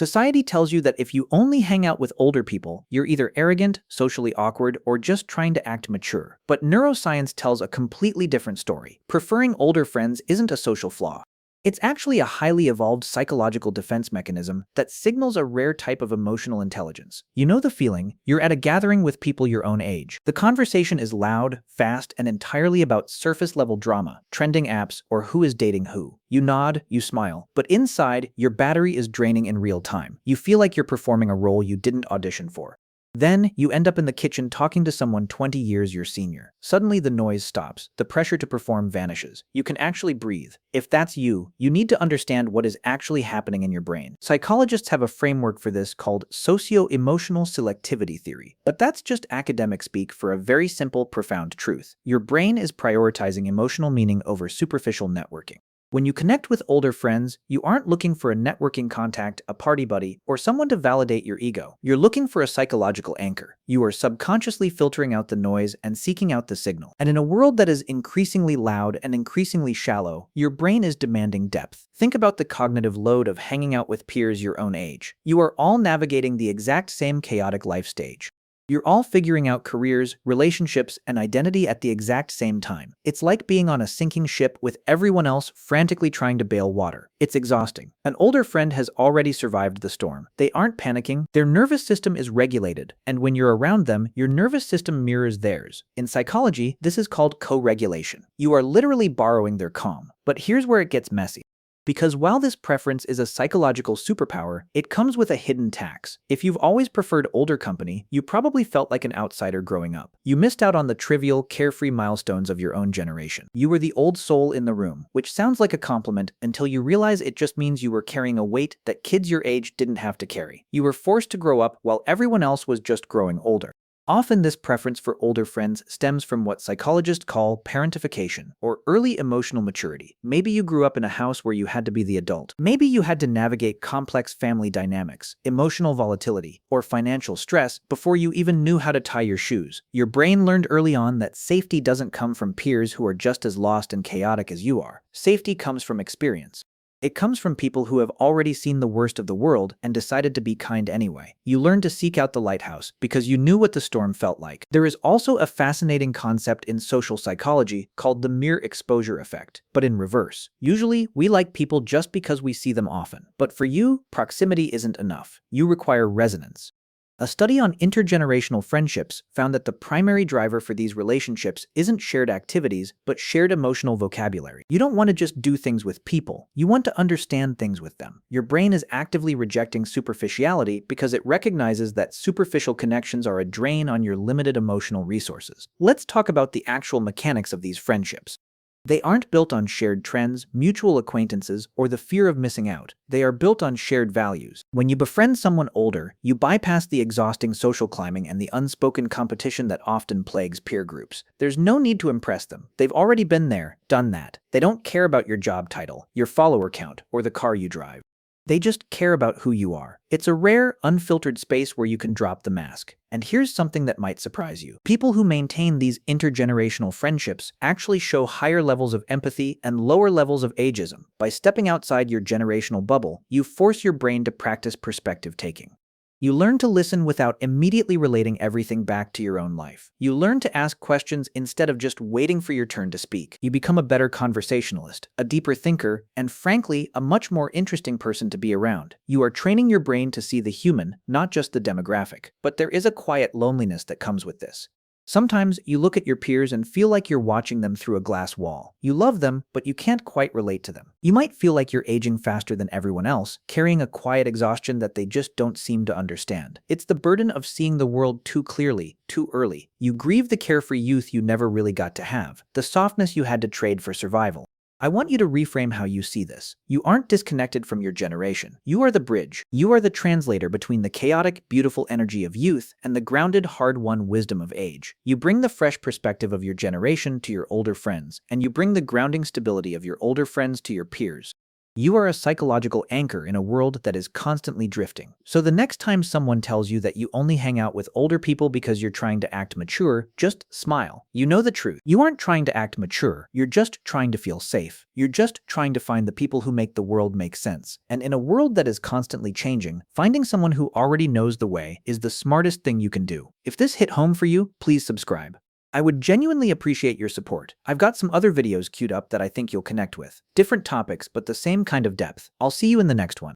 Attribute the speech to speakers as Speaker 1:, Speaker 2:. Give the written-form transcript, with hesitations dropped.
Speaker 1: Society tells you that if you only hang out with older people, you're either arrogant, socially awkward, or just trying to act mature. But neuroscience tells a completely different story. Preferring older friends isn't a social flaw. It's actually a highly evolved psychological defense mechanism that signals a rare type of emotional intelligence. You know the feeling, you're at a gathering with people your own age. The conversation is loud, fast, and entirely about surface-level drama, trending apps, or who is dating who. You nod, you smile, but inside, your battery is draining in real time. You feel like you're performing a role you didn't audition for. Then, you end up in the kitchen talking to someone 20 years your senior. Suddenly the noise stops, the pressure to perform vanishes. You can actually breathe. If that's you, you need to understand what is actually happening in your brain. Psychologists have a framework for this called Socioemotional Selectivity theory. But that's just academic speak for a very simple, profound truth. Your brain is prioritizing emotional meaning over superficial networking. When you connect with older friends, you aren't looking for a networking contact, a party buddy, or someone to validate your ego. You're looking for a psychological anchor. You are subconsciously filtering out the noise and seeking out the signal. And in a world that is increasingly loud and increasingly shallow, your brain is demanding depth. Think about the cognitive load of hanging out with peers your own age. You are all navigating the exact same chaotic life stage. You're all figuring out careers, relationships, and identity at the exact same time. It's like being on a sinking ship with everyone else frantically trying to bail water. It's exhausting. An older friend has already survived the storm. They aren't panicking, their nervous system is regulated, and when you're around them, your nervous system mirrors theirs. In psychology, this is called co-regulation. You are literally borrowing their calm. But here's where it gets messy. Because while this preference is a psychological superpower, it comes with a hidden tax. If you've always preferred older company, you probably felt like an outsider growing up. You missed out on the trivial, carefree milestones of your own generation. You were the old soul in the room, which sounds like a compliment until you realize it just means you were carrying a weight that kids your age didn't have to carry. You were forced to grow up while everyone else was just growing older. Often this preference for older friends stems from what psychologists call parentification, or early emotional maturity. Maybe you grew up in a house where you had to be the adult. Maybe you had to navigate complex family dynamics, emotional volatility, or financial stress before you even knew how to tie your shoes. Your brain learned early on that safety doesn't come from peers who are just as lost and chaotic as you are. Safety comes from experience. It comes from people who have already seen the worst of the world and decided to be kind anyway. You learned to seek out the lighthouse because you knew what the storm felt like. There is also a fascinating concept in social psychology called the mere exposure effect, but in reverse. Usually, we like people just because we see them often. But for you, proximity isn't enough. You require resonance. A study on intergenerational friendships found that the primary driver for these relationships isn't shared activities, but shared emotional vocabulary. You don't want to just do things with people. You want to understand things with them. Your brain is actively rejecting superficiality because it recognizes that superficial connections are a drain on your limited emotional resources. Let's talk about the actual mechanics of these friendships. They aren't built on shared trends, mutual acquaintances, or the fear of missing out. They are built on shared values. When you befriend someone older, you bypass the exhausting social climbing and the unspoken competition that often plagues peer groups. There's no need to impress them. They've already been there, done that. They don't care about your job title, your follower count, or the car you drive. They just care about who you are. It's a rare, unfiltered space where you can drop the mask. And here's something that might surprise you. People who maintain these intergenerational friendships actually show higher levels of empathy and lower levels of ageism. By stepping outside your generational bubble, you force your brain to practice perspective taking. You learn to listen without immediately relating everything back to your own life. You learn to ask questions instead of just waiting for your turn to speak. You become a better conversationalist, a deeper thinker, and frankly, a much more interesting person to be around. You are training your brain to see the human, not just the demographic. But there is a quiet loneliness that comes with this. Sometimes you look at your peers and feel like you're watching them through a glass wall. You love them, but you can't quite relate to them. You might feel like you're aging faster than everyone else, carrying a quiet exhaustion that they just don't seem to understand. It's the burden of seeing the world too clearly, too early. You grieve the carefree youth you never really got to have, the softness you had to trade for survival. I want you to reframe how you see this. You aren't disconnected from your generation. You are the bridge. You are the translator between the chaotic, beautiful energy of youth and the grounded, hard-won wisdom of age. You bring the fresh perspective of your generation to your older friends, and you bring the grounding stability of your older friends to your peers. You are a psychological anchor in a world that is constantly drifting. So the next time someone tells you that you only hang out with older people because you're trying to act mature, just smile. You know the truth. You aren't trying to act mature. You're just trying to feel safe. You're just trying to find the people who make the world make sense. And in a world that is constantly changing, finding someone who already knows the way is the smartest thing you can do. If this hit home for you, please subscribe. I would genuinely appreciate your support. I've got some other videos queued up that I think you'll connect with. Different topics, but the same kind of depth. I'll see you in the next one.